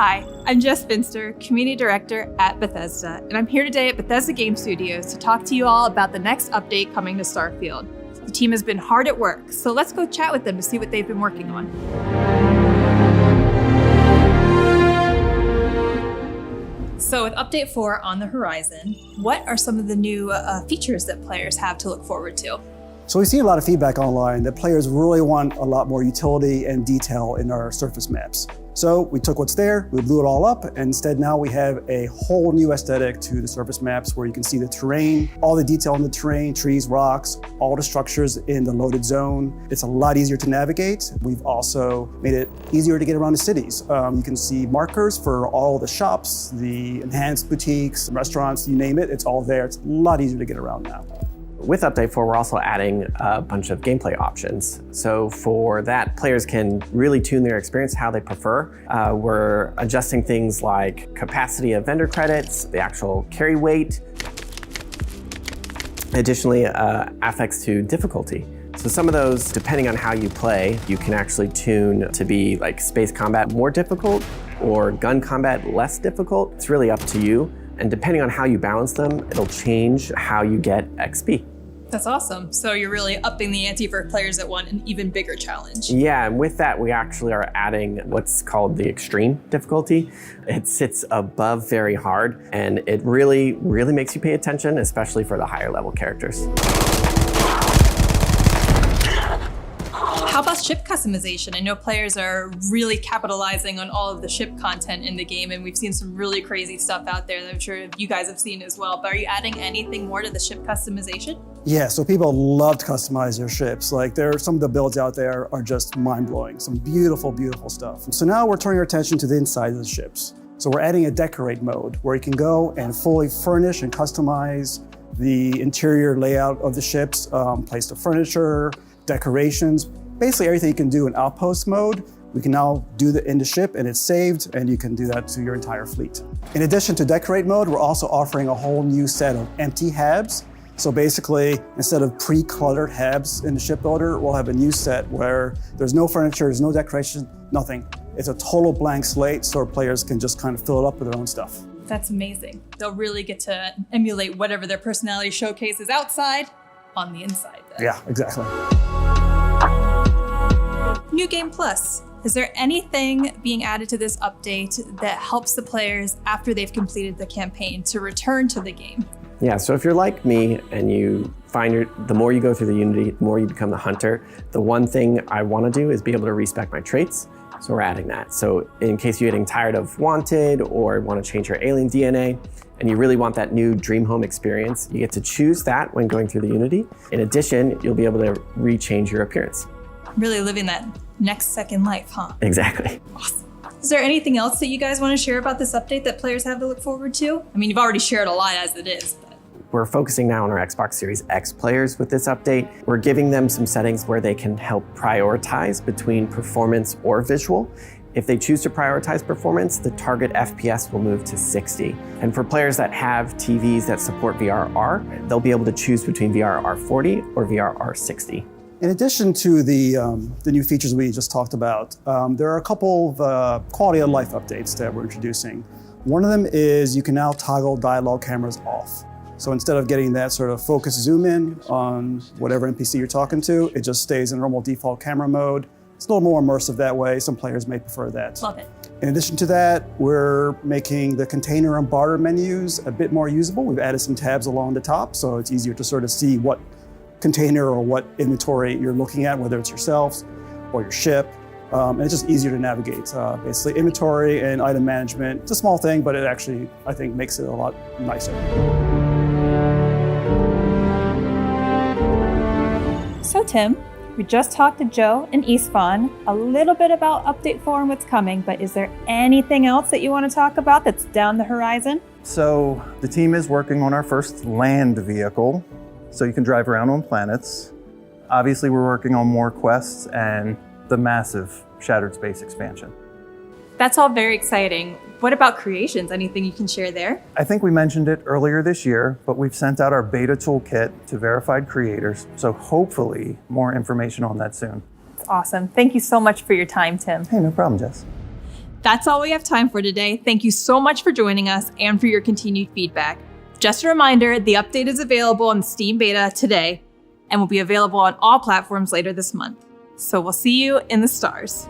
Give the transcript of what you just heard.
Hi, I'm Jess Finster, Community Director at Bethesda, and I'm here today at Bethesda Game Studios to talk to you all about the next update coming to Starfield. The team has been hard at work, so let's go chat with them to see what they've been working on. So with Update 4 on the horizon, what are some of the new features that players have to look forward to? So we've seen a lot of feedback online that players really want a lot more utility and detail in our surface maps. So we took what's there, we blew it all up, and instead now we have a whole new aesthetic to the surface maps where you can see the terrain, all the detail in the terrain, trees, rocks, all the structures in the loaded zone. It's a lot easier to navigate. We've also made it easier to get around the cities. You can see markers for all the shops, the enhanced boutiques, restaurants, you name it, it's all there. It's a lot easier to get around now. With Update 4, we're also adding a bunch of gameplay options. So for that, players can really tune their experience how they prefer. We're adjusting things like capacity of vendor credits, the actual carry weight. Additionally, affects to difficulty. So some of those, depending on how you play, you can actually tune to be like space combat more difficult or gun combat less difficult. It's really up to you. And depending on how you balance them, it'll change how you get XP. That's awesome. So you're really upping the ante for players that want an even bigger challenge. Yeah, and with that, we actually are adding what's called the extreme difficulty. It sits above very hard, and it really, really makes you pay attention, especially for the higher level characters. How about ship customization? I know players are really capitalizing on all of the ship content in the game, and we've seen some really crazy stuff out there that I'm sure you guys have seen as well. But are you adding anything more to the ship customization? Yeah, so people love to customize their ships. Like some of the builds out there are just mind-blowing. Some beautiful, beautiful stuff. So now we're turning our attention to the inside of the ships. So we're adding a decorate mode where you can go and fully furnish and customize the interior layout of the ships, place the furniture, decorations, basically everything you can do in outpost mode, we can now do in the ship and it's saved, and you can do that to your entire fleet. In addition to decorate mode, we're also offering a whole new set of empty habs. So basically, instead of pre-cluttered habs in the ship builder, we'll have a new set where there's no furniture, there's no decoration, nothing. It's a total blank slate so players can just kind of fill it up with their own stuff. That's amazing. They'll really get to emulate whatever their personality showcases outside on the inside then. Yeah, exactly. New Game Plus. Is there anything being added to this update that helps the players after they've completed the campaign to return to the game? Yeah, so if you're like me and you find the more you go through the Unity, the more you become the hunter, the one thing I want to do is be able to respec my traits. So we're adding that. So in case you're getting tired of Wanted or want to change your alien DNA, and you really want that new dream home experience, you get to choose that when going through the Unity. In addition, you'll be able to rechange your appearance. Really living that next second life, huh? Exactly. Awesome. Is there anything else that you guys want to share about this update that players have to look forward to? I mean, you've already shared a lot as it is, but... We're focusing now on our Xbox Series X players with this update. We're giving them some settings where they can help prioritize between performance or visual. If they choose to prioritize performance, the target FPS will move to 60. And for players that have TVs that support VRR, they'll be able to choose between VRR 40 or VRR 60. In addition to the new features we just talked about, there are a couple of quality of life updates that we're introducing. One of them is you can now toggle dialogue cameras off. So instead of getting that sort of focus zoom in on whatever NPC you're talking to, it just stays in normal default camera mode. It's a little more immersive that way. Some players may prefer that. Love it. In addition to that, we're making the container and barter menus a bit more usable. We've added some tabs along the top, so it's easier to sort of see what container or what inventory you're looking at, whether it's yourself or your ship. And it's just easier to navigate. Basically, inventory and item management, it's a small thing, but it actually, I think, makes it a lot nicer. So Tim, we just talked to Joe and Istvan a little bit about Update 4 and what's coming, but is there anything else that you want to talk about that's down the horizon? So the team is working on our first land vehicle, so you can drive around on planets. Obviously, we're working on more quests and the massive Shattered Space expansion. That's all very exciting. What about creations? Anything you can share there? I think we mentioned it earlier this year, but we've sent out our beta toolkit to verified creators, so hopefully more information on that soon. That's awesome. Thank you so much for your time, Tim. Hey, no problem, Jess. That's all we have time for today. Thank you so much for joining us and for your continued feedback. Just a reminder, the update is available in Steam Beta today and will be available on all platforms later this month. So we'll see you in the stars.